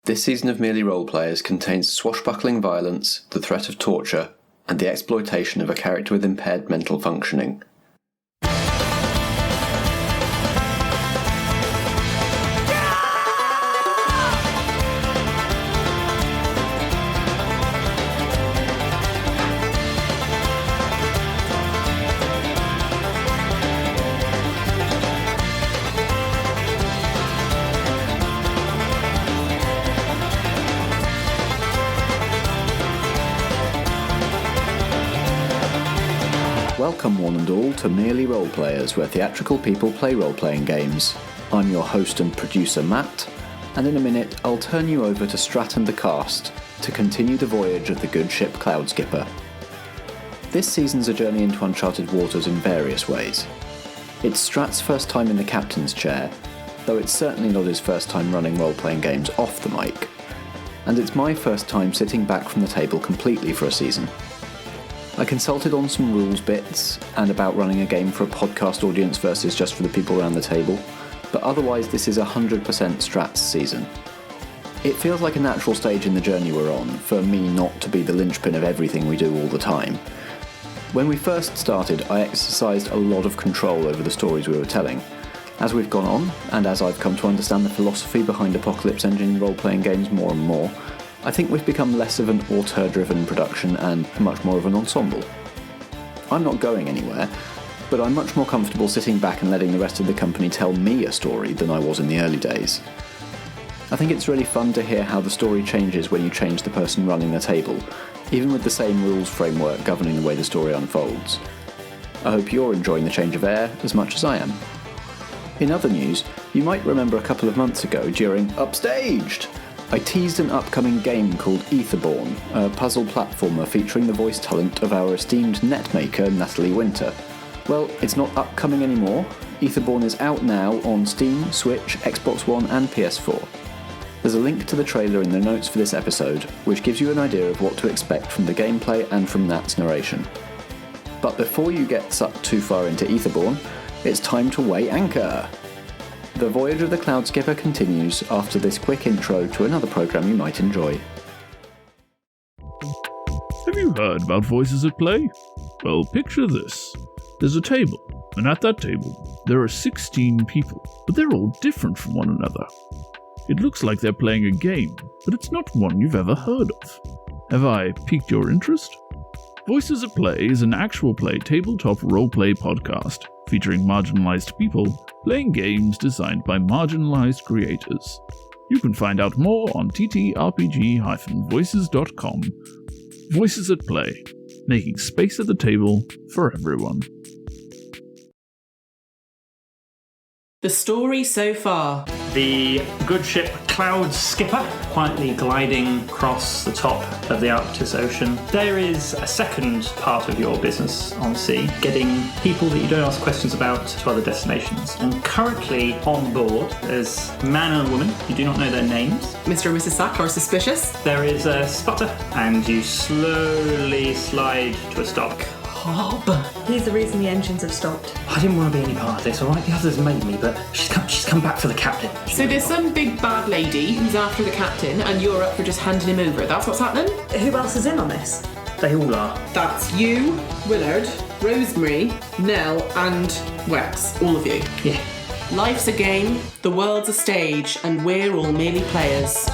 This season of Merely Roleplayers contains swashbuckling violence, the threat of torture, and the exploitation of a character with impaired mental functioning. Welcome one and all to Merely Roleplayers, where theatrical people play role-playing games. I'm your host and producer Matt, and in a minute I'll turn you over to Strat and the cast to continue the voyage of the good ship Cloudskipper. This season's a journey into uncharted waters in various ways. It's Strat's first time in the captain's chair, though it's certainly not his first time running role-playing games off the mic. And it's my first time sitting back from the table completely for a season. I consulted on some rules bits and about running a game for a podcast audience versus just for the people around the table, but otherwise this is 100% Strat's season. It feels like a natural stage in the journey we're on, for me not to be the linchpin of everything we do all the time. When we first started, I exercised a lot of control over the stories we were telling. As we've gone on, and as I've come to understand the philosophy behind Apocalypse Engine role-playing games more and more, I think we've become less of an auteur-driven production and much more of an ensemble. I'm not going anywhere, but I'm much more comfortable sitting back and letting the rest of the company tell me a story than I was in the early days. I think it's really fun to hear how the story changes when you change the person running the table, even with the same rules framework governing the way the story unfolds. I hope you're enjoying the change of air as much as I am. In other news, you might remember a couple of months ago during Upstaged, I teased an upcoming game called Etherborn, a puzzle platformer featuring the voice talent of our esteemed netmaker Natalie Winter. Well, it's not upcoming anymore. Etherborn is out now on Steam, Switch, Xbox One and PS4. There's a link to the trailer in the notes for this episode, which gives you an idea of what to expect from the gameplay and from Nat's narration. But before you get sucked too far into Etherborn, it's time to weigh anchor! The voyage of the Cloudskipper continues after this quick intro to another programme you might enjoy. Have you heard about Voices at Play? Well, picture this. There's a table, and at that table, there are 16 people, but they're all different from one another. It looks like they're playing a game, but it's not one you've ever heard of. Have I piqued your interest? Voices at Play is an actual play tabletop roleplay podcast featuring marginalized people playing games designed by marginalized creators. You can find out more on ttrpg-voices.com. Voices at Play, making space at the table for everyone. The story so far. The good ship Cloudskipper, quietly gliding across the top of the Arctic Ocean. There is a second part of your business on sea, getting people that you don't ask questions about to other destinations. And currently on board is a man and a woman. You do not know their names. Mr. and Mrs. Sack are suspicious. There is a sputter, and you slowly slide to a stop. Hob. He's the reason the engines have stopped. I didn't want to be any part of this, alright? The others made me, but she's come back for the captain. So there's some big bad lady who's after the captain, and you're up for just handing him over. That's what's happening? Who else is in on this? They all are. That's you, Willard, Rosemary, Nell, and Wex. All of you. Yeah. Life's a game, the world's a stage, and we're all merely players.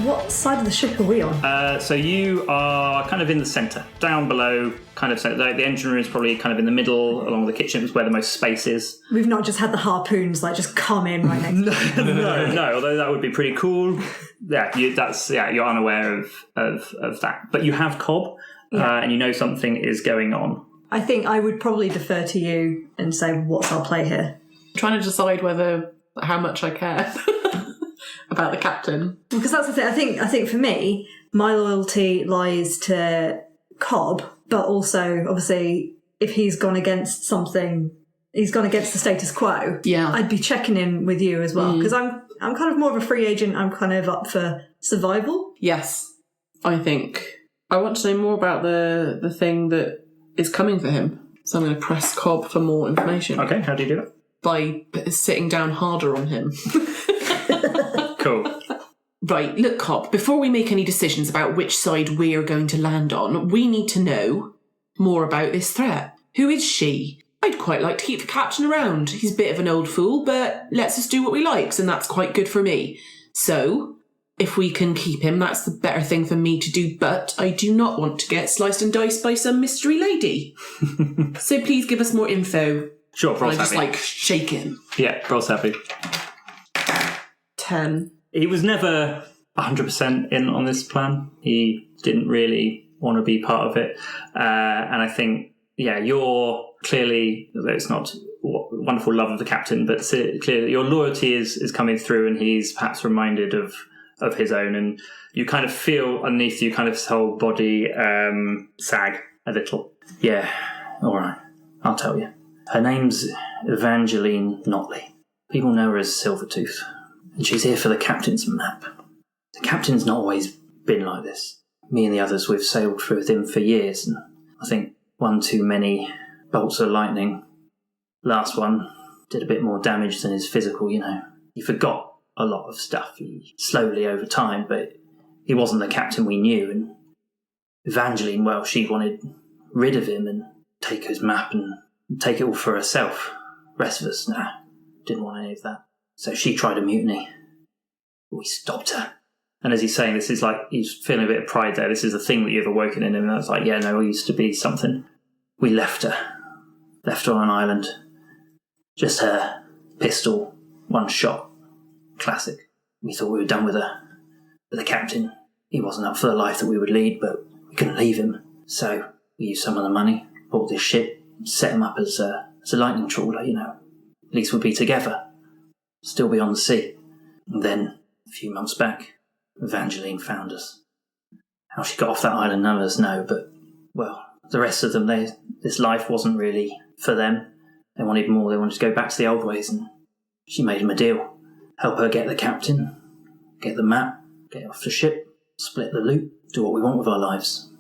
What side of the ship are we on? So you are kind of in the centre, down below, kind of centre. The engine room is probably kind of in the middle, along with the kitchens where the most space is. We've not just had the harpoons just come in right next to No, although that would be pretty cool. Yeah, you're unaware of that. But you have Cobb, and you know something is going on. I think I would probably defer to you and say, what's our play here? I'm trying to decide how much I care. About the captain. Because that's the thing. I think for me, my loyalty lies to Cobb, but also, obviously, if he's gone against something, he's gone against the status quo. Yeah. I'd be checking in with you as well, because I'm kind of more of a free agent. I'm kind of up for survival. Yes, I think. I want to know more about the thing that is coming for him. So I'm going to press Cobb for more information. Okay, how do you do that? By sitting down harder on him. Cool. Right, look, Cobb, before we make any decisions about which side we're going to land on, we need to know more about this threat. Who is she? I'd quite like to keep the captain around. He's a bit of an old fool, but lets us do what we likes, and that's quite good for me. So, if we can keep him, that's the better thing for me to do, but I do not want to get sliced and diced by some mystery lady. So please give us more info. Sure, Brol's I just, happy. shake him. Yeah, Brol's happy. 10. He was never 100% in on this plan. He didn't really want to be part of it. And I think, you're clearly, it's not wonderful love of the captain, but clearly your loyalty is coming through, and he's perhaps reminded of his own. And you kind of feel underneath you, kind of his whole body sag a little. Yeah, all right, I'll tell you. Her name's Evangeline Notley. People know her as Silvertooth. And she's here for the captain's map. The captain's not always been like this. Me and the others, we've sailed through with him for years, and I think one too many bolts of lightning. Last one did a bit more damage than his physical, He forgot a lot of stuff, slowly over time, but he wasn't the captain we knew. And Evangeline, well, she wanted rid of him and take his map and take it all for herself. Rest of us, didn't want any of that. So she tried a mutiny. We stopped her. And as he's saying this, he's feeling a bit of pride there. This is a thing that you've awoken in him. And I was like, we used to be something. We left her. Left her on an island. Just her. Pistol. One shot. Classic. We thought we were done with her. But the captain, he wasn't up for the life that we would lead, but we couldn't leave him. So we used some of the money, bought this ship, set him up as a lightning trawler, At least we'd be together. Still be on the sea. And then, a few months back, Evangeline found us. How she got off that island, none of us know, but, the rest of them, this life wasn't really for them. They wanted more, they wanted to go back to the old ways, and she made them a deal. Help her get the captain, get the map, get off the ship, split the loot, do what we want with our lives.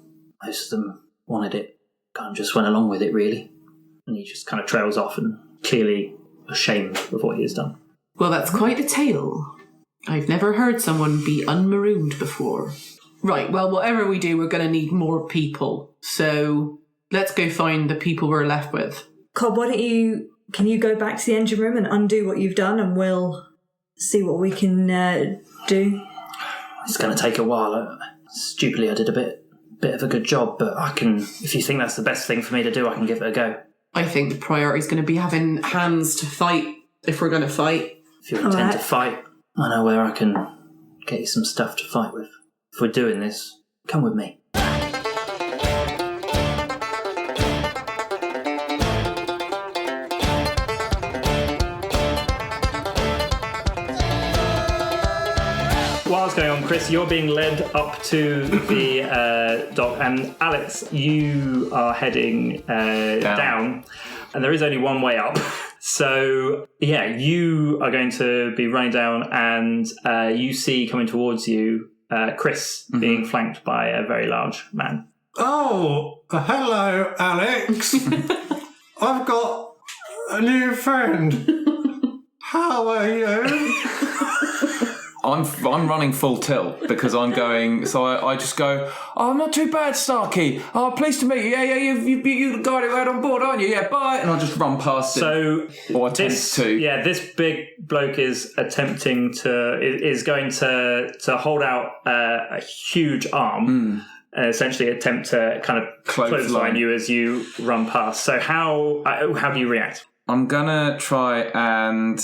Most of them wanted it, kind of just went along with it, really. And he just kind of trails off and clearly ashamed of what he has done. Well, that's quite a tale. I've never heard someone be unmarooned before. Right, well, whatever we do, we're going to need more people. So let's go find the people we're left with. Cobb, can you go back to the engine room and undo what you've done, and we'll see what we can do? It's going to take a while. Stupidly, I did a bit of a good job, but if you think that's the best thing for me to do, I can give it a go. I think the priority is going to be having hands to fight if we're going to fight. If you intend to fight, I know where I can get you some stuff to fight with. If we're doing this, come with me. What's going on, Chris? You're being led up to the dock, and Alex, you are heading down, and there is only one way up. So, you are going to be running down, and you see coming towards you Chris being flanked by a very large man. Oh, hello, Alex. I've got a new friend. How are you? I'm running full tilt because I'm going. So I just go. Oh, I'm not too bad, Starkey. Oh, pleased to meet you. Yeah, you the guy who had on board, aren't you? Yeah, bye. And I just run past him. Or attempt to. Yeah, this big bloke is attempting to is going to hold out a huge arm. And essentially attempt to kind of clothesline you as you run past. So how do you react? I'm gonna try and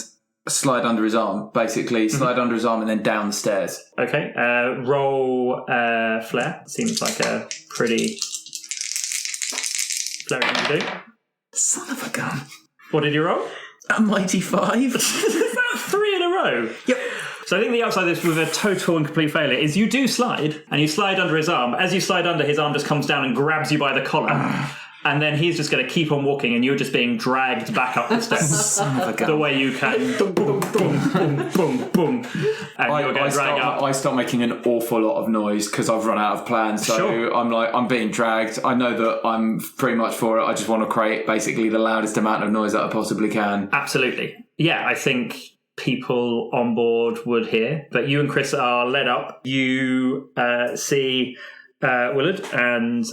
slide under his arm, basically. Slide under his arm and then down the stairs. Okay. Roll flair. Seems like a pretty flare thing to do. Son of a gun. What did you roll? A mighty 5. Is that 3 in a row? Yep. So I think the upside of this with a total and complete failure is you do slide, and you slide under his arm. As you slide under, his arm just comes down and grabs you by the collar. And then he's just going to keep on walking, and you're just being dragged back up the steps the way you can. Boom, boom, boom, boom, boom, boom. And you're going to drag up. I start making an awful lot of noise because I've run out of plans. So Sure. I'm being dragged. I know that I'm pretty much for it. I just want to create basically the loudest amount of noise that I possibly can. Absolutely. Yeah, I think people on board would hear. But you and Chris are led up. You see Willard and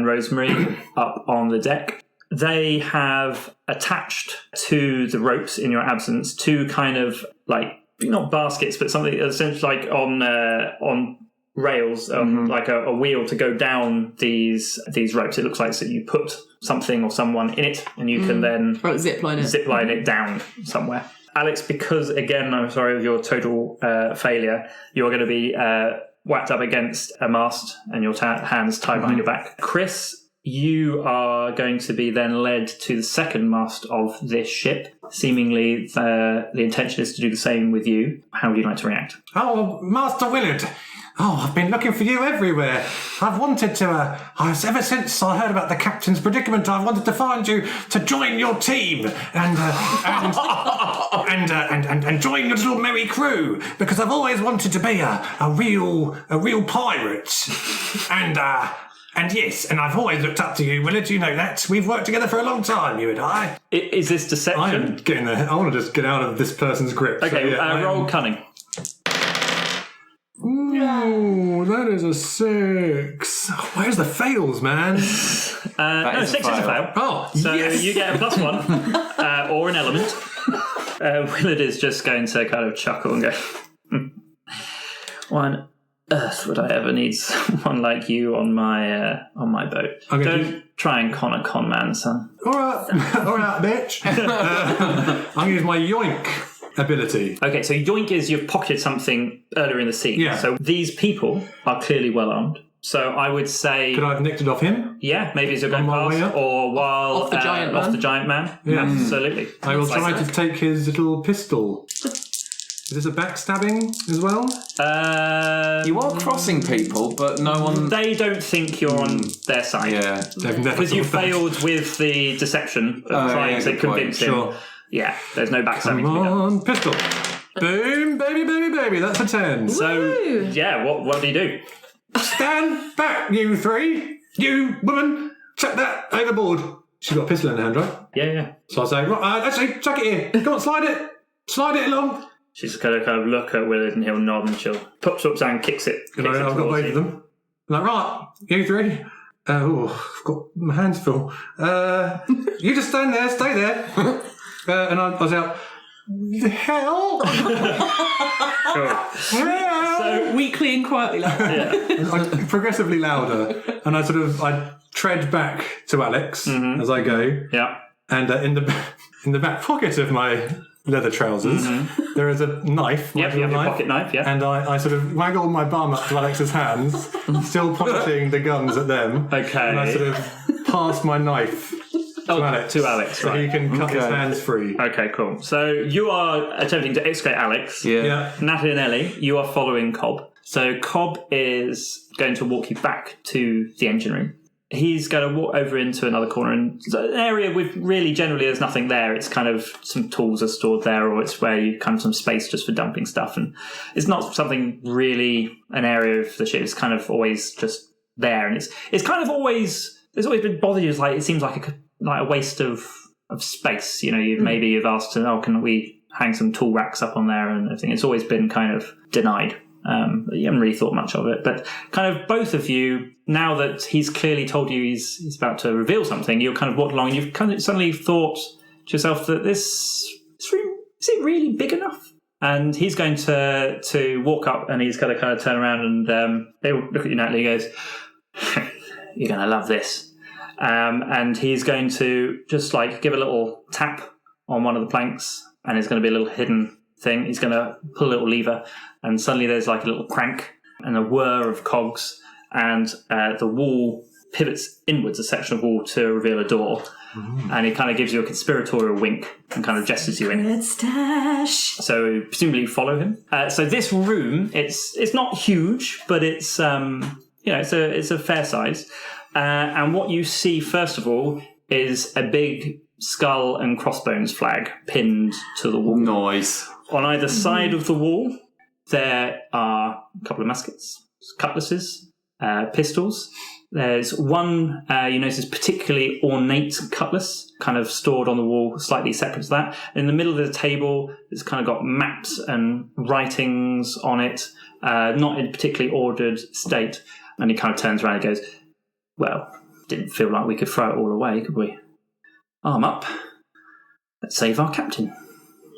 Rosemary up on the deck. They have attached to the ropes in your absence two kind of like, not baskets, but something essentially like on rails, like a wheel to go down these ropes. It looks like so you put something or someone in it, and you can then zipline it down somewhere. Alex, because again, I'm sorry of your total failure, you're going to be whacked up against a mast and your hands tied behind your back. Chris, you are going to be then led to the second mast of this ship. Seemingly, the intention is to do the same with you. How would you like to react? Oh, Master Willard. Oh, I've been looking for you everywhere. I've wanted to, ever since I heard about the captain's predicament, I've wanted to find you to join your team and join your little merry crew, because I've always wanted to be a real pirate. And yes, and I've always looked up to you, Willard, you know that. We've worked together for a long time, you and I. Is this deception? I am getting there. I want to just get out of this person's grip. Okay, roll cunning. Ooh, that is a 6. Where's the fails, man? No, 6 is a fail. Oh, so yes. you get a +1 or an element. Willard is just going to kind of chuckle and go, why on earth would I ever need someone like you on my boat? Okay, Don't try and con a con man, son. All right, bitch. I'm going to use my yoink ability. Okay, so yoink is you've pocketed something earlier in the scene. Yeah. So these people are clearly well armed. So I would say... Could I have nicked it off him? Yeah, maybe as you're going On my way past, up? or while... Off the giant man? Off the giant man. Yeah. Absolutely. I will try Like to take his little pistol. Is this a backstabbing as well? You are crossing people, but no one... They don't think you're on their side. Yeah, they've never Because you thought that. failed with the deception of trying to good point. convince him. Sure. Yeah, there's no backstabbing Come to be done. on, pistol. Boom, baby, baby, baby. That's a 10. So, yeah, what do you do? Stand back, you three. You, woman, chuck that overboard. She's got a pistol in her hand, right? Yeah. So I say, right, actually, chuck it here. Come on, slide it along. She's going to kind of look at Willard and he'll nod and she'll put up and kicks it. I've got both of them. I'm like, right, you three. I've got my hands full. You just stand there, stay there. And I was out, the hell? So weakly and quietly like that. Progressively louder. And I tread back to Alex as I go. Yeah. And in the back pocket of my leather trousers, there is a knife. Yep, you have your knife. pocket knife, yeah. And I sort of waggle my bum up to Alex's hands, still pointing the guns at them. Okay. And I sort of pass my knife to Alex. To Alex, so right. he can cut his hands free. Okay, cool. So you are attempting to extricate Alex. Yeah. Natalie and Ellie, you are following Cobb. So Cobb is going to walk you back to the engine room. He's going to walk over into another corner, and an area with really generally there's nothing there. It's kind of some tools are stored there, or it's where you kind of some space just for dumping stuff. And it's not something really an area of the ship. It's kind of always just there, and it's kind of always there's always been bothered you. It seems like a waste of space. You know, you've asked, can we hang some tool racks up on there and everything. It's always been kind of denied. You haven't really thought much of it, but kind of both of you, now that he's clearly told you he's about to reveal something, you're kind of walked along and you've kind of suddenly thought to yourself that this room, is it really big enough? And he's going to walk up and he's going to kind of turn around and he'll look at you, Natalie, and he goes, you're going to love this. And he's going to just like give a little tap on one of the planks, and there's going to be a little hidden thing. He's going to pull a little lever, and suddenly there's like a little crank and a whir of cogs, and the wall pivots inwards, a section of wall, to reveal a door. And he kind of gives you a conspiratorial wink and kind of gestures you in. Red stash. So presumably you follow him. So this room, it's not huge, but it's it's a fair size. And what you see, first of all, is a big skull and crossbones flag pinned to the wall. Nice. On either side of the wall, there are a couple of muskets, cutlasses, pistols. There's one, you notice, particularly ornate cutlass, kind of stored on the wall, slightly separate to that. In the middle of the table, it's kind of got maps and writings on it, not in particularly ordered state. And he kind of turns around and goes, well, didn't feel like we could throw it all away, could we? Arm up. Let's save our captain.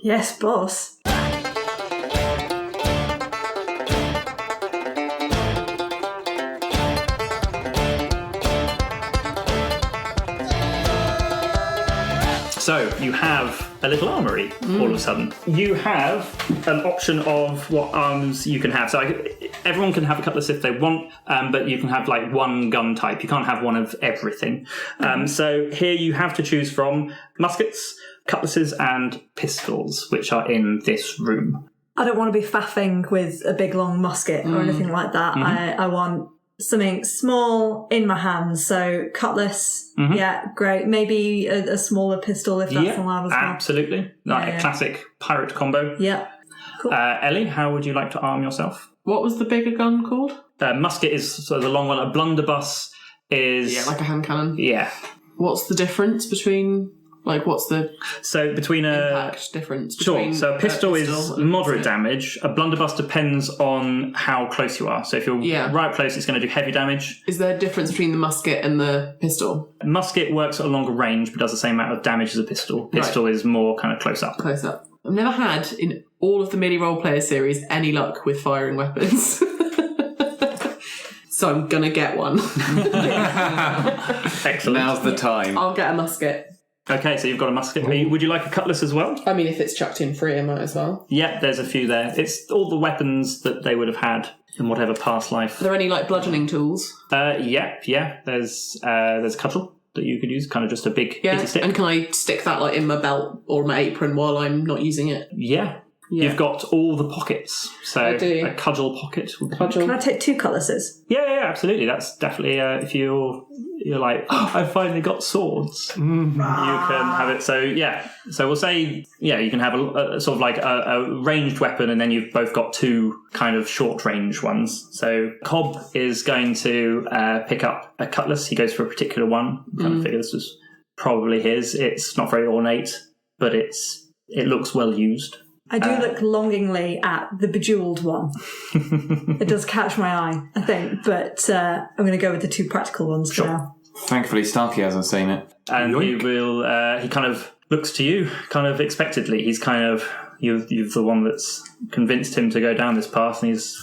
Yes, boss. So you have a little armory all of a sudden. You have an option of what arms you can have. So everyone can have a cutlass if they want, but you can have like one gun type. You can't have one of everything. So here you have to choose from muskets, cutlasses, and pistols, which are in this room. I don't want to be faffing with a big long musket or anything like that. I want something small in my hands. So cutlass, yeah, great. Maybe a smaller pistol if that's allowed as well. Absolutely. Like a classic pirate combo. Yeah. Cool. Ellie, how would you like to arm yourself? What was the bigger gun called? Musket is sort of the long one. A blunderbuss is... Yeah, like a hand cannon. Yeah. What's the difference between... Like, what's the between impact difference? Between so a pistol is and moderate damage. A blunderbuss depends on how close you are. So if you're right up close, it's going to do heavy damage. Is there a difference between the musket and the pistol? A musket works at a longer range, but does the same amount of damage as a pistol. Pistol is more kind of close up. Close up. I've never had, in all of the Merely Role Player series, any luck with firing weapons. So I'm going to get one. Excellent. Now's the time. I'll get a musket. Okay, so you've got a musket. Would you like a cutlass as well? I mean, if it's chucked in free, I might as well. Yeah, there's a few there. It's all the weapons that they would have had in whatever past life. Are there any, like, bludgeoning tools? Yeah. There's a cudgel that you could use, kind of just a big bitty stick. And can I stick that, like, in my belt or my apron while I'm not using it? Yeah. You've got all the pockets. So I do. a cudgel pocket. Can I take 2 cutlasses? Yeah, absolutely. That's definitely if you're like, oh, I finally got swords. You can have it. So so we'll say you can have a sort of like a ranged weapon, and then you've both got 2 kind of short range ones. So Cobb is going to pick up a cutlass. He goes for a particular one. Kind of figure this was probably his. It's not very ornate, but it looks well used. I do look longingly at the bejeweled one. It does catch my eye, I think, but I'm going to go with the 2 practical ones for now. Thankfully, Starkey hasn't seen it. And he will. He kind of looks to you, kind of expectantly. He's kind of you're the one that's convinced him to go down this path, and he's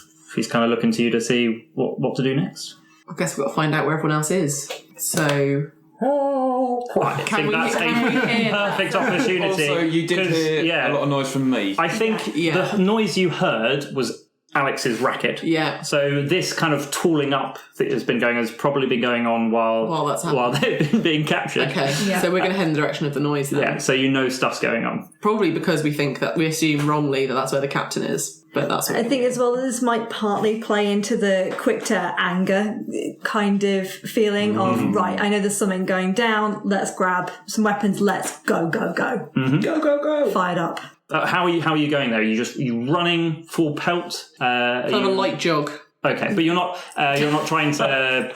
kind of looking to you to see what to do next. I guess we've got to find out where everyone else is. So... I think that's a perfect opportunity. Also, you did hear a lot of noise from me. I think the noise you heard was Alex's racket. Yeah. So this kind of tooling up that has been going has probably been going on while they've been being captured. Okay. Yeah. So we're going to head in the direction of the noise then. Yeah. So you know stuff's going on. Probably because we assume wrongly that that's where the captain is. But that's what I think as well this might partly play into the quick to anger kind of feeling of, right, I know there's something going down, let's grab some weapons, let's go. Mm-hmm. Go. Fired up. How are you going there? You running full pelt? Kind of a light jog. Okay, but you're not trying to.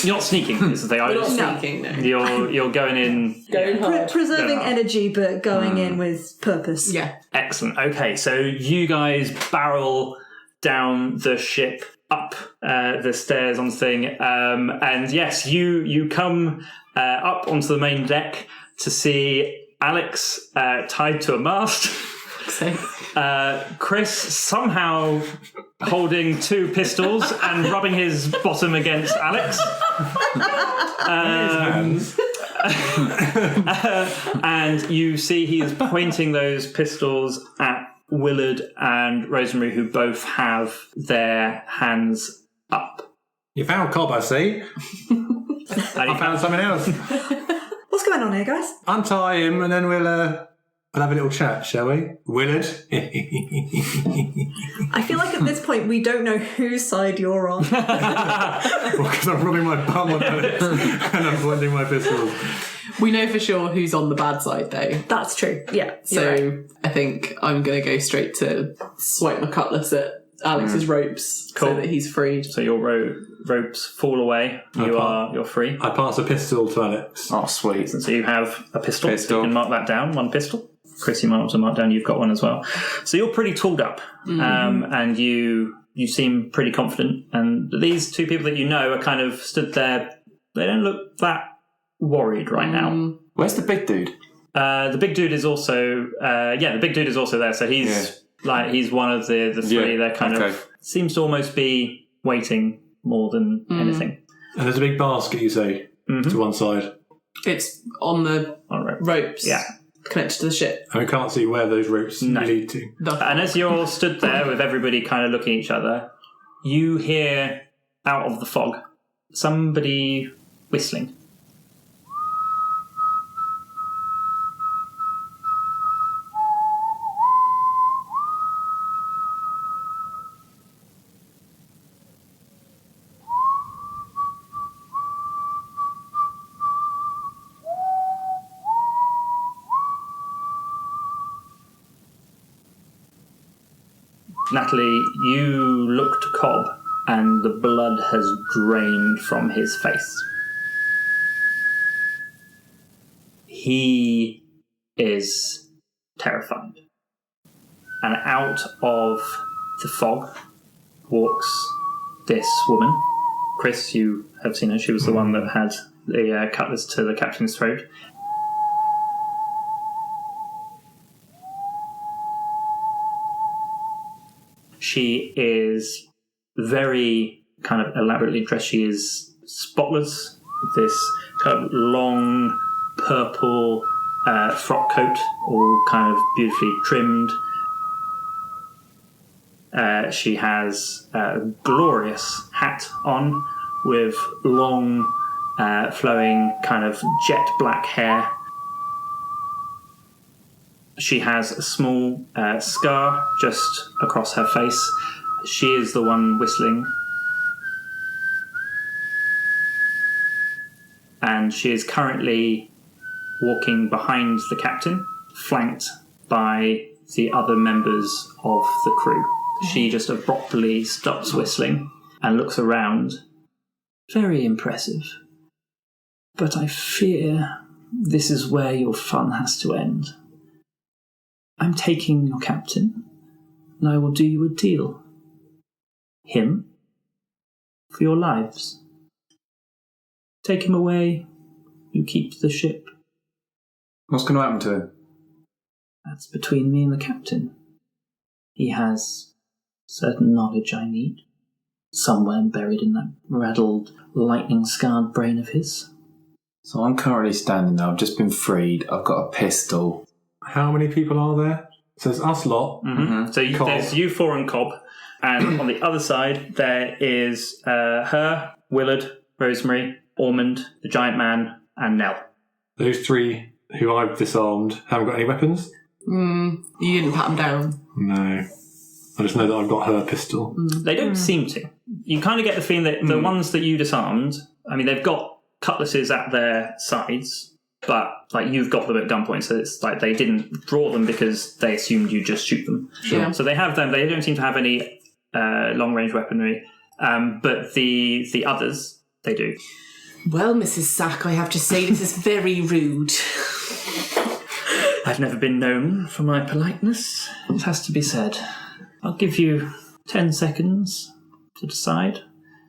You're not sneaking. Is the thing. We're not sneaking. No. You're going in. Going hard. Preserving energy, but going in with purpose. Yeah. Excellent. Okay, so you guys barrel down the ship up the stairs on the thing, and yes, you come up onto the main deck to see Alex tied to a mast. Chris somehow holding 2 pistols and rubbing his bottom against Alex. And you see he is pointing those pistols at Willard and Rosemary, who both have their hands up. You found Cobb, I see. I found something else. What's going on here, guys? Untie him and then we'll We'll have a little chat, shall we? Willard? I feel like at this point we don't know whose side you're on. Because I'm rubbing my bum on Alex and I'm pointing my pistols. We know for sure who's on the bad side, though. That's true. Yeah. So right. I think I'm going to go straight to swipe my cutlass at Alex's ropes Cool. so that he's freed. So your ropes fall away. You're free. I pass a pistol to Alex. Oh, sweet. So you have a pistol. So you can mark that down. One pistol. Chris, you might want to mark down. You've got one as well. So you're pretty tooled up, and you seem pretty confident. And these two people that you know are kind of stood there. They don't look that worried right now. Where's the big dude? The big dude is also the big dude is also there. So he's he's one of the three. They're kind of seems to almost be waiting more than anything. And there's a big basket, you say, to one side. It's on the ropes. Yeah. Connected to the ship. And we can't see where those ropes lead to. And as you're stood there with everybody kind of looking at each other, you hear out of the fog somebody whistling. Natalie, you look to Cobb, and the blood has drained from his face. He is terrified. And out of the fog walks this woman. Chris, you have seen her. She was the one that had the cutlass to the captain's throat. She is very kind of elaborately dressed. She is spotless with this kind of long purple frock coat, all kind of beautifully trimmed. She has a glorious hat on with long, flowing kind of jet black hair. She has a small scar just across her face. She is the one whistling. And she is currently walking behind the captain, flanked by the other members of the crew. She just abruptly stops whistling and looks around. Very impressive. But I fear this is where your fun has to end. I'm taking your captain, and I will do you a deal. Him, for your lives. Take him away, you keep the ship. What's going to happen to him? That's between me and the captain. He has certain knowledge I need, somewhere buried in that raddled, lightning-scarred brain of his. So I'm currently standing there. I've just been freed. I've got a pistol. How many people are there? So it's us lot. Mm-hmm. So there's you four and Cobb, and on the other side there is her, Willard, Rosemary, Ormond, the giant man, and Nell. Those three who I've disarmed haven't got any weapons? You didn't pat them down. No. I just know that I've got her pistol. They don't seem to. You kind of get the feeling that the ones that you disarmed, I mean, they've got cutlasses at their sides, but like you've got them at gunpoint, so it's like they didn't draw them because they assumed you'd just shoot them. Sure. So they have them. They don't seem to have any long-range weaponry, but the others, they do. Well, Mrs. Sack, I have to say this is very rude. I've never been known for my politeness, it has to be said. I'll give you 10 seconds to decide.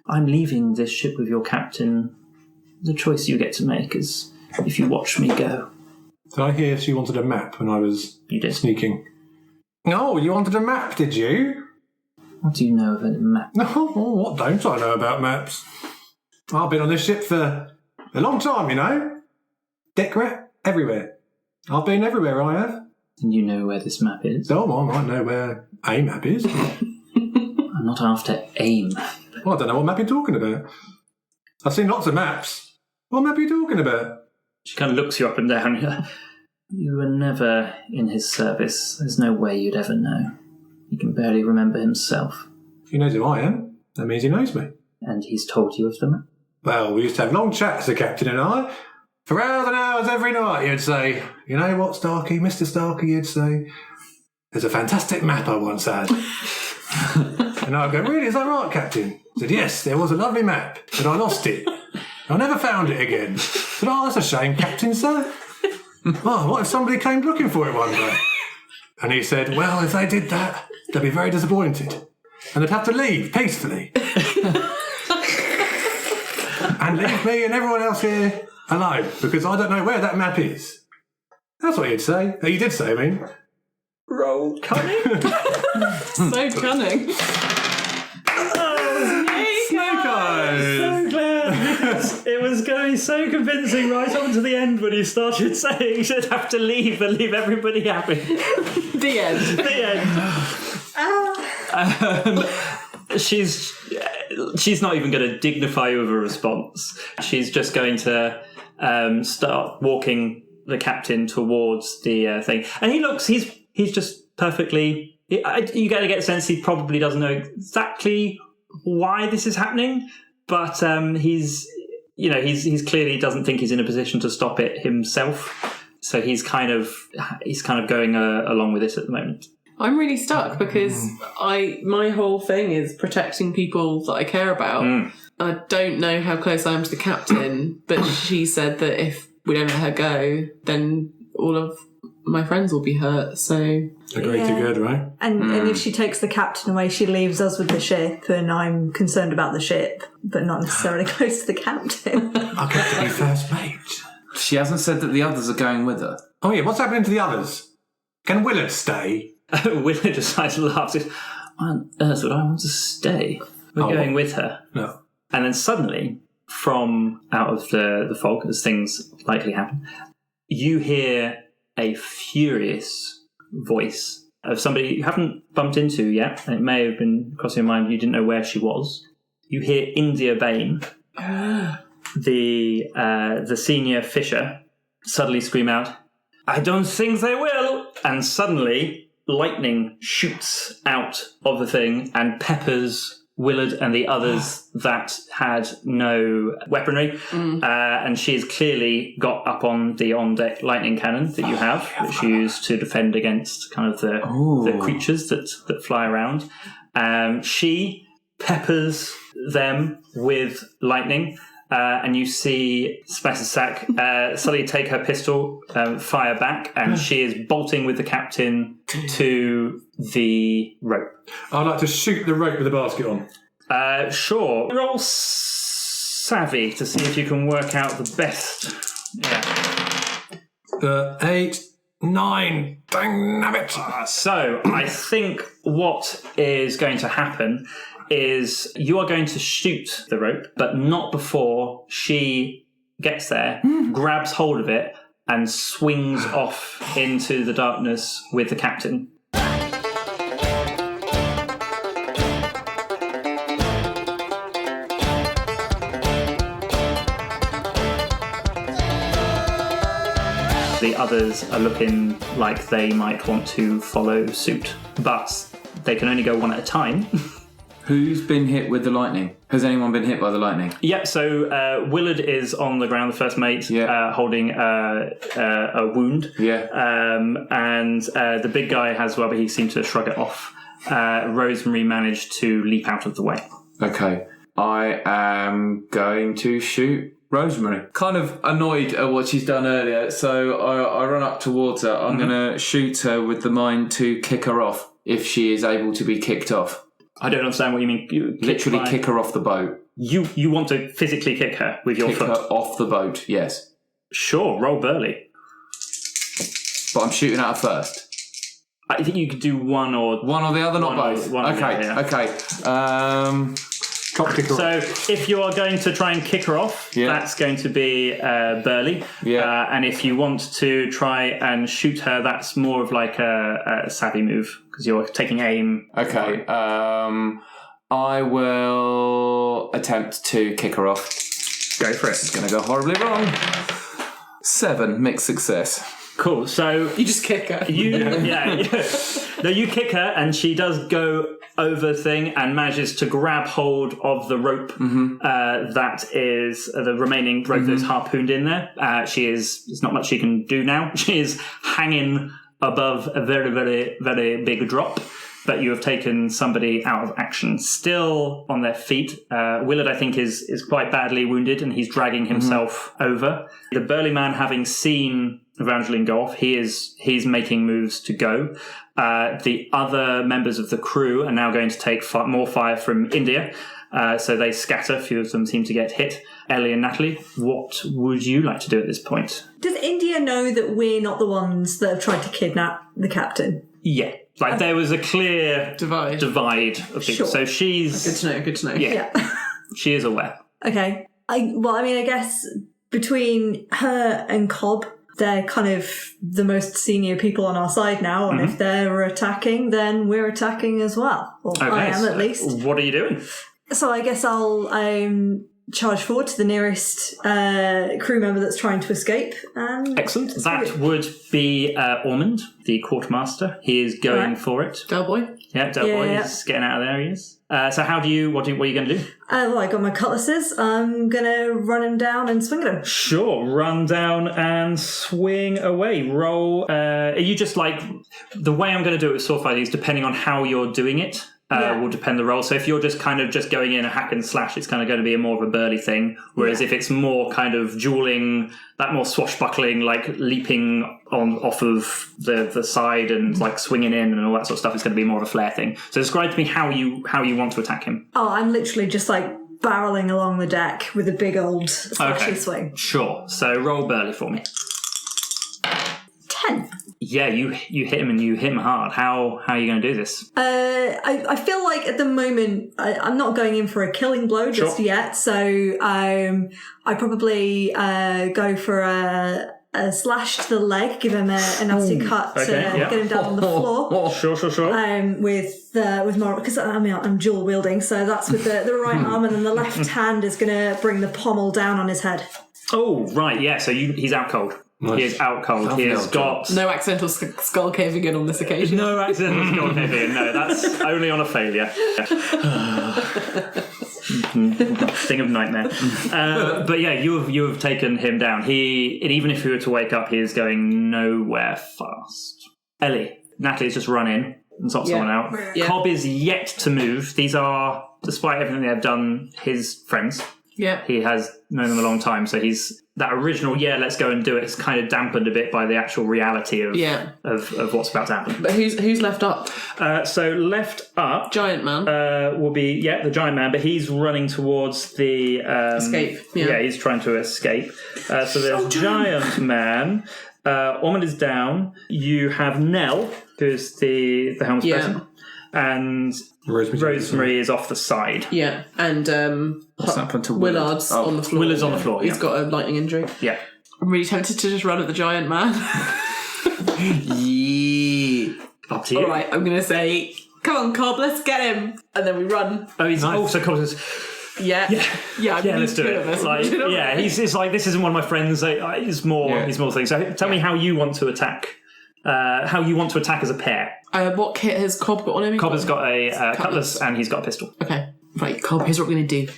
I'm leaving this ship with your captain. The choice you get to make is if you watch me go. Did I hear she wanted a map when I was sneaking? Oh, you wanted a map, did you? What do you know of a map? No, what don't I know about maps? I've been on this ship for a long time, you know. Deck rat everywhere. I've been everywhere, I have. And you know where this map is? Oh, I might know where a map is. I'm not after a map. Well, I don't know what map you're talking about. I've seen lots of maps. What map are you talking about? She kind of looks you up and down. You were never in his service. There's no way you'd ever know. He can barely remember himself. He knows who I am. That means he knows me. And he's told you of the map? Well, we used to have long chats, the captain and I. For hours and hours every night, he'd say, "You know what, Starkey, Mr. Starkey," he'd say, "there's a fantastic map I once had." And I'd go, "Really, is that right, Captain?" He said, "Yes, there was a lovely map, but I lost it. I never found it again." I said, "Oh, that's a shame, Captain, sir. Oh, what if somebody came looking for it one day?" And he said, "Well, if they did that, they'd be very disappointed. And they'd have to leave peacefully. And leave me and everyone else here alone, because I don't know where that map is." That's what he'd say. You did say, I mean. Roll cunning? So cunning. Snake Eyes! So glad. It was going so convincing right up to the end when you started saying you should have to leave and leave everybody happy. The end. The end. She's not even going to dignify you with a response. She's just going to start walking the captain towards the thing, and he's just perfectly. You got to get the sense he probably doesn't know exactly why this is happening, but he's clearly doesn't think he's in a position to stop it himself. So he's kind of going along with this at the moment. I'm really stuck because my whole thing is protecting people that I care about. I don't know how close I am to the captain, but she said that if we don't let her go, then all of my friends will be hurt. So a greater good, right? And if she takes the captain away, she leaves us with the ship, and I'm concerned about the ship, but not necessarily close to the captain. I'll get to be first mate. She hasn't said that the others are going with her. Oh yeah, what's happening to the others? Can Willard stay? Willard decides to laugh. Why on earth would I want to stay? We're going with her. No. And then suddenly, from out of the fog, as things likely happen, you hear a furious voice of somebody you haven't bumped into yet, and it may have been crossing your mind, you didn't know where she was. You hear India Bain, the senior fisher, suddenly scream out, "I don't think they will!" And suddenly lightning shoots out of the thing and peppers Willard and the others that had no weaponry. And she's clearly got up on the on-deck lightning cannon that you have, which you use to defend against kind of the creatures that fly around. She peppers them with lightning. And you see Spassasack suddenly take her pistol, fire back, and she is bolting with the captain to the rope. I'd like to shoot the rope with the basket on. Sure. Roll savvy to see if you can work out the best. Yeah. 8, 9. Dang nabbit. So I think what is going to happen is you are going to shoot the rope, but not before she gets there, grabs hold of it, and swings off into the darkness with the captain. The others are looking like they might want to follow suit, but they can only go one at a time. Who's been hit with the lightning? Has anyone been hit by the lightning? Yeah, so Willard is on the ground, the first mate, holding a wound. Yeah. And the big guy has, well, but he seemed to shrug it off. Rosemary managed to leap out of the way. Okay. I am going to shoot Rosemary. Kind of annoyed at what she's done earlier, so I run up towards her. I'm going to shoot her with the mind to kick her off if she is able to be kicked off. I don't understand what you mean. You literally kick her off the boat. You want to physically kick her with your foot? Kick her off the boat, yes. Sure, roll Burley. But I'm shooting at her first. I think you could do one or the other, not both. Okay. So if you are going to try and kick her off, that's going to be Burley. Yeah. And if you want to try and shoot her, that's more of like a savvy move because you're taking aim. Okay. I will attempt to kick her off. Go for it. It's going to go horribly wrong. 7, mixed success. Cool. So You just kick her. No, you kick her, and she does go over the thing and manages to grab hold of the rope that is the remaining rope that's harpooned in there. There's not much she can do now. She is hanging above a very, very, very big drop. But you have taken somebody out of action. Still on their feet. Willard, I think, is quite badly wounded, and he's dragging himself over. The burly man, having seen Evangeline go off, he's making moves to go. The other members of the crew are now going to take more fire from India. So they scatter. A few of them seem to get hit. Ellie and Natalie, what would you like to do at this point? Does India know that we're not the ones that have tried to kidnap the captain? Yeah. There was a clear divide of people. Sure. So she's... Good to know. Yeah. She is aware. Okay. I guess between her and Cobb, they're kind of the most senior people on our side now, and if they're attacking, then we're attacking as well. Or I am, at least. What are you doing? So I guess I'll charge forward to the nearest crew member that's trying to escape. And excellent. That would be Ormond, the quartermaster. He is going for it. Del Boy? Yeah, Del Boy is getting out of there, he is. So what are you going to do? I got my cutlasses. I'm going to run him down and swing at him. Sure, run down and swing away. Roll. Are you just the way I'm going to do it with sword fighting is depending on how you're doing it. Will depend the role. So if you're just kind of just going in a hack and slash, it's kind of going to be more of a burly thing. Whereas if it's more kind of dueling, that more swashbuckling, leaping off of the side and swinging in and all that sort of stuff, is going to be more of a flair thing. So describe to me how you want to attack him. Oh, I'm literally just barreling along the deck with a big old slashy swing. Sure. So roll burly for me. 10. Yeah, you hit him and you hit him hard. How are you going to do this? I feel like at the moment I'm not going in for a killing blow just yet, so I probably go for a slash to the leg, give him a nasty cut to get him down on the floor. Sure. With more, because I'm dual wielding, so that's with the right arm, and then the left hand is going to bring the pommel down on his head. Oh, right, yeah. So he's out cold. Nice. He is out cold. He has got... No accidental skull caving in on this occasion. No accidental skull caving in. No, that's only on a failure. Thing of nightmare. But yeah, you have taken him down. Even if he were to wake up, he is going nowhere fast. Ellie, Natalie's just run in and sort someone out. Yeah. Cobb is yet to move. These are, despite everything they have done, his friends. Yeah. He has known them a long time, so that original, let's go and do it, is kind of dampened a bit by the actual reality of what's about to happen. But who's left up? So left up... Giant man. Will be, the giant man, but he's running towards the... escape. Yeah, he's trying to escape. So there's giant man. Ormond is down. You have Nell, who's the helm's person. And Rosemary is off the side. Yeah, and what's happened to Willard's on the floor. Willard's on the floor. He's got a lightning injury. Yeah. I'm really tempted to just run at the giant man. Yeah. Up to you. All right, I'm going to say, come on, Cobb, let's get him. And then we run. Oh, he's also Cobb says... Yeah, let's do it. He's like, this isn't one of my friends. He's more things. So tell me how you want to attack. How you want to attack as a pair. What kit has Cobb got on him? Cobb has got a cutlass and he's got a pistol. Okay, right, Cobb, here's what we're going to do.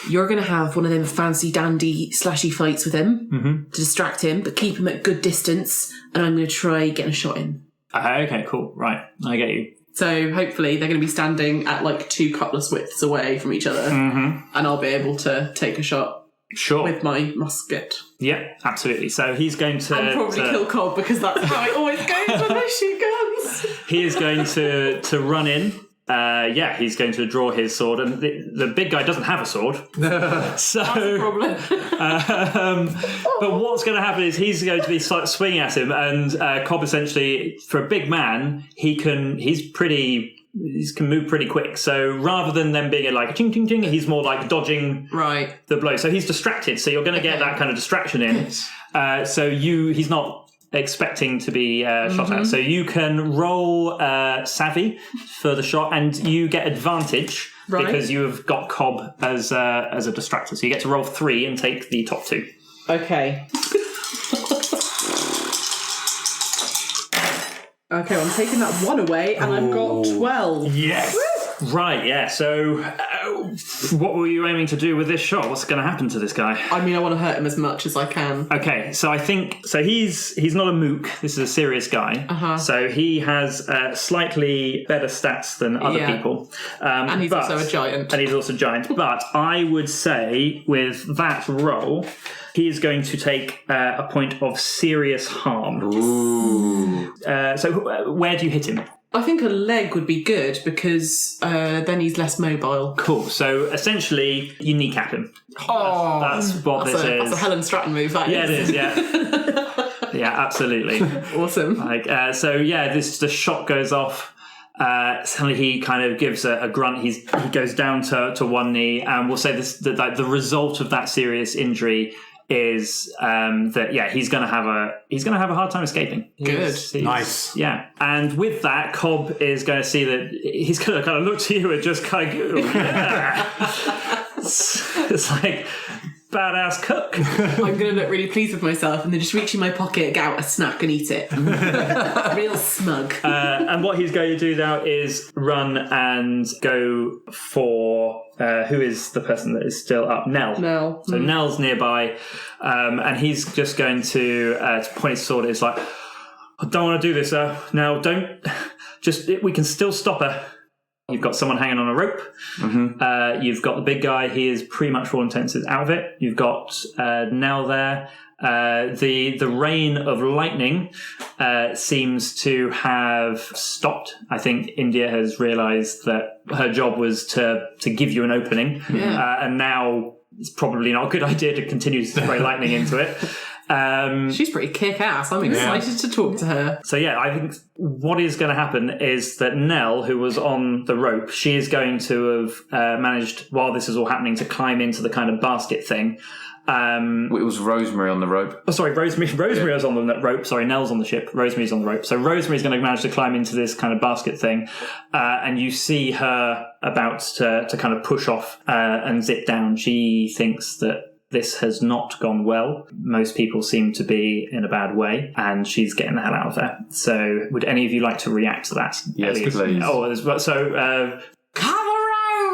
You're going to have one of them fancy dandy slashy fights with him to distract him, but keep him at good distance, and I'm going to try getting a shot in. Okay, cool. Right, I get you. So hopefully they're going to be standing at 2 cutlass widths away from each other, and I'll be able to take a shot. Sure. With my musket. Yeah, absolutely. So he's going to... And probably kill Cobb, because that's how it always goes when I shoot guns. He is going to run in. He's going to draw his sword. And the big guy doesn't have a sword. So, that's a problem. But what's going to happen is he's going to be swinging at him. And Cobb, essentially, for a big man, he can move pretty quick. So rather than them being a ching, ching, ching, he's more dodging the blow. So he's distracted. So you're going to get that kind of distraction in. So he's not expecting to be shot at. So you can roll savvy for the shot, and you get advantage because you have got Cobb as a distractor. So you get to roll 3 and take the top 2. Okay. Okay, I'm taking that 1 away, and I've got 12. Yes. Right, yeah. So, what were you aiming to do with this shot? What's going to happen to this guy? I mean, I want to hurt him as much as I can. Okay, so I think he's not a mook. This is a serious guy. So he has slightly better stats than other people, and he's also a giant. But I would say with that roll, he is going to take a point of serious harm. Ooh. So where do you hit him? I think a leg would be good because then he's less mobile. Cool. So essentially, you kneecap him. Oh, that's what this is. That's a Helen Stratton move. That yeah, it is. Yeah, yeah, absolutely. Awesome. The shot goes off. Suddenly he kind of gives a grunt. He goes down to one knee, and we'll say the result of that serious injury is he's going to have a hard time escaping. Good. Nice. Yeah. And with that, Cobb is going to see that he's going to kind of look to you and just kind of go, yeah. It's like badass cook. I'm going to look really pleased with myself and then just reach in my pocket, get out a snack and eat it. Real smug. And what he's going to do now is run and go for who is the person that is still up? Nell. So Nell's nearby, and he's just going to point his sword. It's like, I don't want to do this, Nell. Don't. We can still stop her. You've got someone hanging on a rope. Mm-hmm. You've got the big guy. He is pretty much, for all intents, out of it. You've got Nell there. The rain of lightning seems to have stopped. I think India has realised that her job was to give you an opening, and now it's probably not a good idea to continue to spray lightning into it. She's pretty kick-ass. I'm excited to talk to her. So I think what is going to happen is that Nell, who was on the rope, she is going to have managed, while this is all happening, to climb into the kind of basket thing. It was Rosemary on the rope. Oh, sorry, Rosemary was on the rope. Sorry, Nell's on the ship. Rosemary's on the rope. So Rosemary's going to manage to climb into this kind of basket thing, and you see her about to kind of push off and zip down. She thinks that this has not gone well. Most people seem to be in a bad way, and she's getting the hell out of there. So would any of you like to react to that? Yes, please. Cover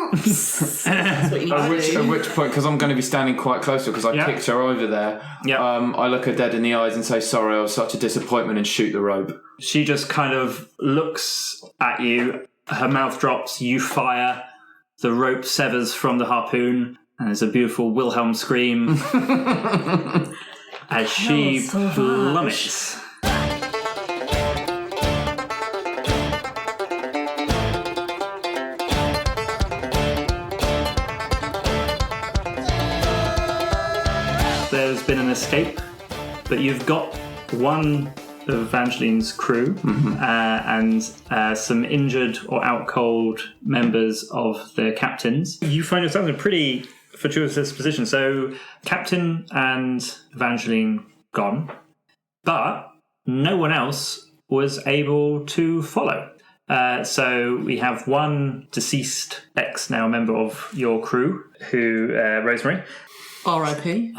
ropes! That's what you need to do. At which point, because I'm going to be standing quite close to her, because I kicked her over there, I look her dead in the eyes and say, sorry, I was such a disappointment, and shoot the rope. She just kind of looks at you, her mouth drops, you fire, the rope severs from the harpoon, and there's a beautiful Wilhelm scream as she plummets. There's been an escape, but you've got one of Evangeline's crew and some injured or out cold members of the captains. You find yourself in a pretty fortuitous position. So Captain and Evangeline gone, but no one else was able to follow. So we have one deceased ex-now member of your crew, who Rosemary. R.I.P.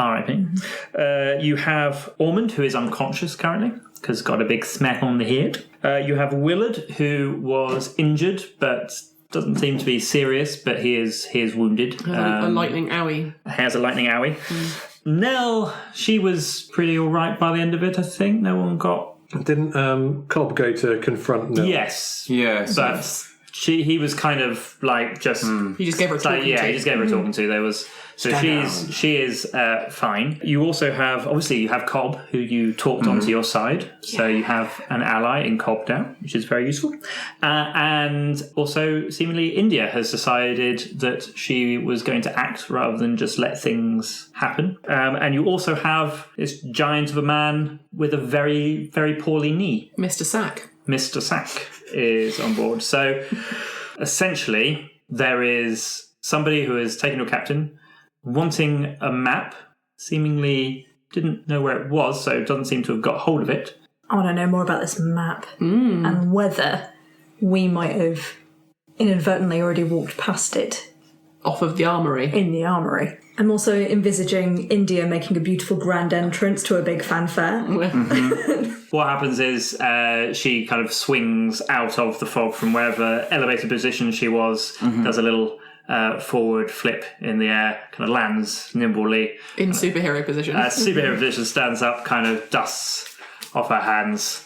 You have Ormond, who is unconscious currently, because got a big smack on the head. You have Willard, who was injured, but doesn't seem to be serious, but he is wounded. A lightning owie. Has a lightning owie. Nell, she was pretty all right by the end of it, I think. No one got... Didn't Cobb go to confront Nell? Yes. Yes. But he was kind of like just... He just gave her a talking to. He just gave her a talking to. There was... So she is fine. You also have, obviously, you have Cobb, who you talked onto your side. So you have an ally in Cobb now, which is very useful. And also, seemingly, India has decided that she was going to act rather than just let things happen. And you also have this giant of a man with a very, very poorly knee. Mr. Sack. Mr. Sack is on board. So essentially, there is somebody who has taken your captain, wanting a map, seemingly didn't know where it was, so doesn't seem to have got hold of it. I want to know more about this map and whether we might have inadvertently already walked past it. Off of the armoury. In the armoury. I'm also envisaging India making a beautiful grand entrance to a big fanfare. What happens is she kind of swings out of the fog from wherever elevated position she was, does a little forward flip in the air, kind of lands nimbly. In superhero position. Superhero position, stands up, kind of dusts off her hands,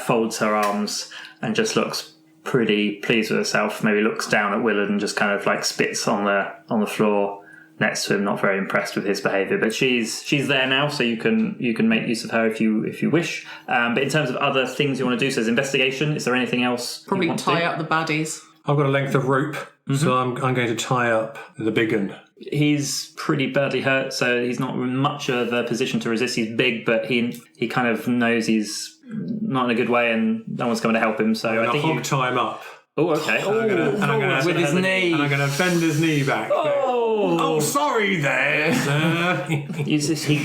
folds her arms, and just looks pretty pleased with herself. Maybe looks down at Willard and just kind of like spits on the floor next to him, not very impressed with his behaviour. But she's there now, so you can make use of her if you wish. But in terms of other things you want to do, so there's investigation. Is there anything else? Probably you want tie to do? up the baddies. I've got a length of rope, so I'm going to tie up the big one. He's pretty badly hurt, so he's not in much of a position to resist. He's big, but he kind of knows he's not in a good way, and no one's coming to help him. So I think I'll tie him up. Oh, okay. And I'm gonna with his knee. And I'm going to bend his knee back. Oh, sorry there, sir. He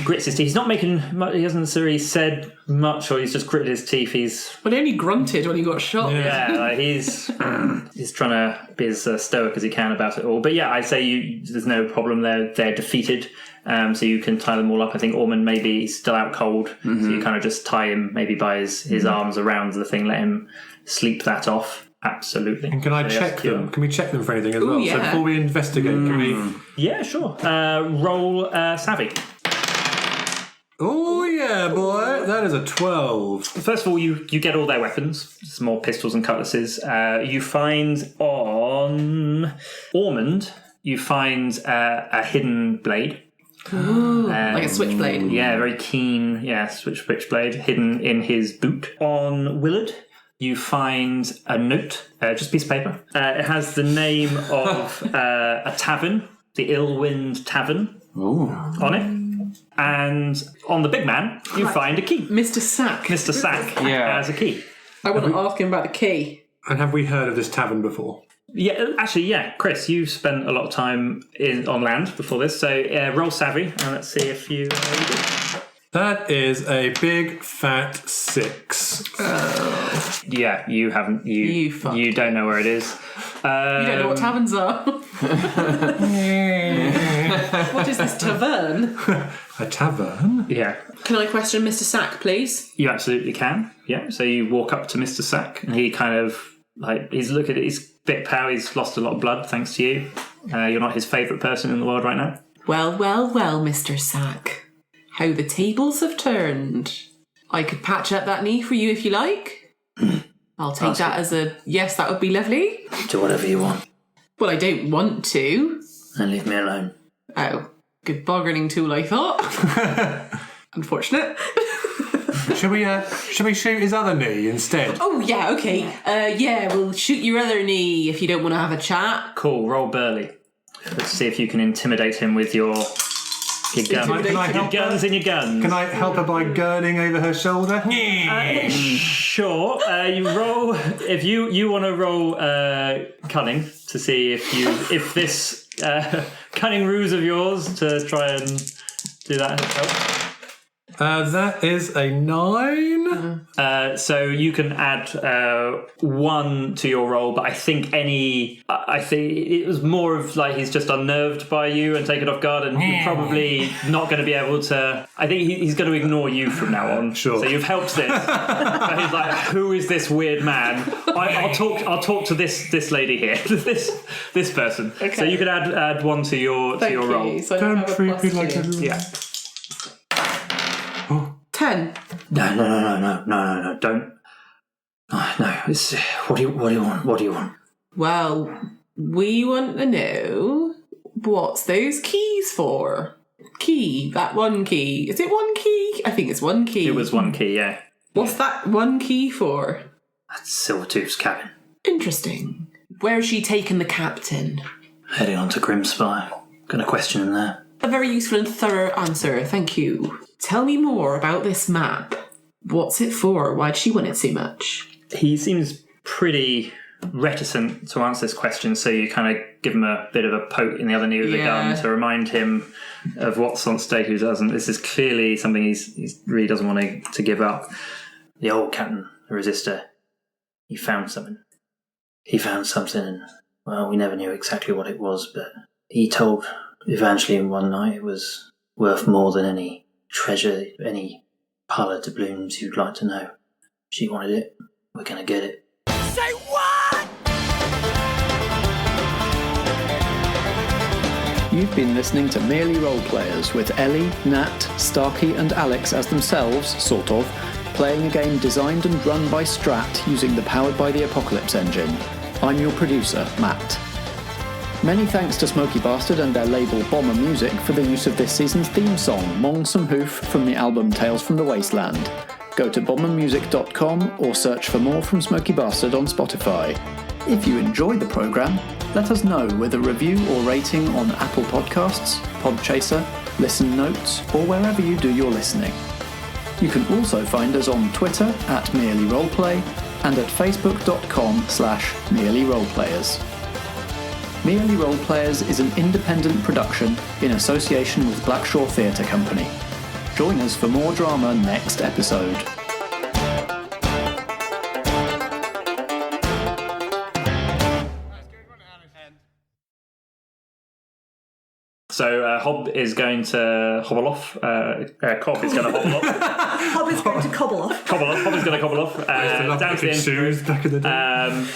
grits his teeth. He's not making much, he hasn't necessarily said much, or he's just gritted his teeth. Well, he only grunted when he got shot. He's trying to be as stoic as he can about it all. But yeah, I say there's no problem. They're defeated. So you can tie them all up. I think Ormond maybe he's still out cold, so you kind of just tie him maybe by his arms around the thing, let him sleep that off. Absolutely. And can I check them? Can we check them for anything as well? Yeah. So before we investigate, can we... Yeah, sure. Roll Savvy. Oh, yeah, boy. That is a 12. First of all, you get all their weapons, some more pistols and cutlasses. You find on Ormond, you find a hidden blade. Ooh, like a switchblade. Yeah, very keen. Yeah, switchblade hidden in his boot. On Willard, you find a note, just a piece of paper. It has the name of a tavern, the Illwind Tavern, on it. And on the big man, you find a key. Mr. Sack. Mr. Sack has a key. I want to ask him about the key. And have we heard of this tavern before? Yeah, actually, yeah. Chris, you've spent a lot of time on land before this, so roll Savvy, and let's see if you do. That is a big fat 6. Yeah, you haven't. You don't know where it is. You don't know what taverns are. What is this tavern? A tavern? Yeah. Can I question Mr. Sack, please? You absolutely can. Yeah. So you walk up to Mr. Sack, and he kind of he's looking at it. He's a bit pale. He's lost a lot of blood thanks to you. You're not his favourite person in the world right now. Well, Mr. Sack. How the tables have turned. I could patch up that knee for you if you like. I'll take that as a yes, that would be lovely. Do whatever you want. Well, I don't want to. And leave me alone. Oh, good bargaining tool, I thought. Unfortunate. Should we shoot his other knee instead? Oh, yeah, okay. We'll shoot your other knee if you don't want to have a chat. Cool, roll Burley. Let's see if you can intimidate him with your gun. Can I help guns her? and your guns. Can I help her by girding over her shoulder? Sure. You roll if you want to roll cunning to see if this cunning ruse of yours to try and do that helps. That is a 9. So you can add 1 to your roll, but I think it was more of like he's just unnerved by you and taken off guard, and you're probably not going to be able to. I think he's going to ignore you from now on. Sure. So you've helped this. So he's like, who is this weird man? I'll talk to this lady here, this person. Okay. So you could add 1 to your roll. So Don't treat me like a Yeah. 10. No, don't. No, what do you want? What do you want? Well, we want to know what's those keys for? Key, that one key. Is it one key? I think it's one key. It was 1 key, yeah. What's that one key for? That's Silvertooth's cabin. Interesting. Where's she taken the captain? Heading on to Grimspire. Gonna question him there. A very useful and thorough answer, thank you. Tell me more about this map. What's it for? Why'd she want it so much? He seems pretty reticent to answer this question, so you kind of give him a bit of a poke in the other knee with the gun to remind him of what's on stake. Who doesn't? This is clearly something he really doesn't want to give up. The old captain, the resistor, he found something. He found something, and, well, we never knew exactly what it was, but he told Evangeline one night was worth more than any treasure, any pile of doubloons you'd like to know. She wanted it. We're going to get it. Say what? You've been listening to Merely Role Players with Ellie, Nat, Starkey and Alex as themselves, sort of, playing a game designed and run by Strat using the Powered by the Apocalypse engine. I'm your producer, Matt. Many thanks to Smoky Bastard and their label Bomber Music for the use of this season's theme song, Mong Some Hoof, from the album Tales from the Wasteland. Go to bombermusic.com or search for more from Smoky Bastard on Spotify. If you enjoyed the programme, let us know with a review or rating on Apple Podcasts, Podchaser, Listen Notes, or wherever you do your listening. You can also find us on Twitter at Merely Roleplay and at facebook.com/merelyroleplayers. Merely Roleplayers is an independent production in association with Blackshaw Theatre Company. Join us for more drama next episode. So Hob is going to hobble off. Cobb is going to hobble off. Hob is going to cobble off. Hob is going to cobble off. Down to the shoes back in the day.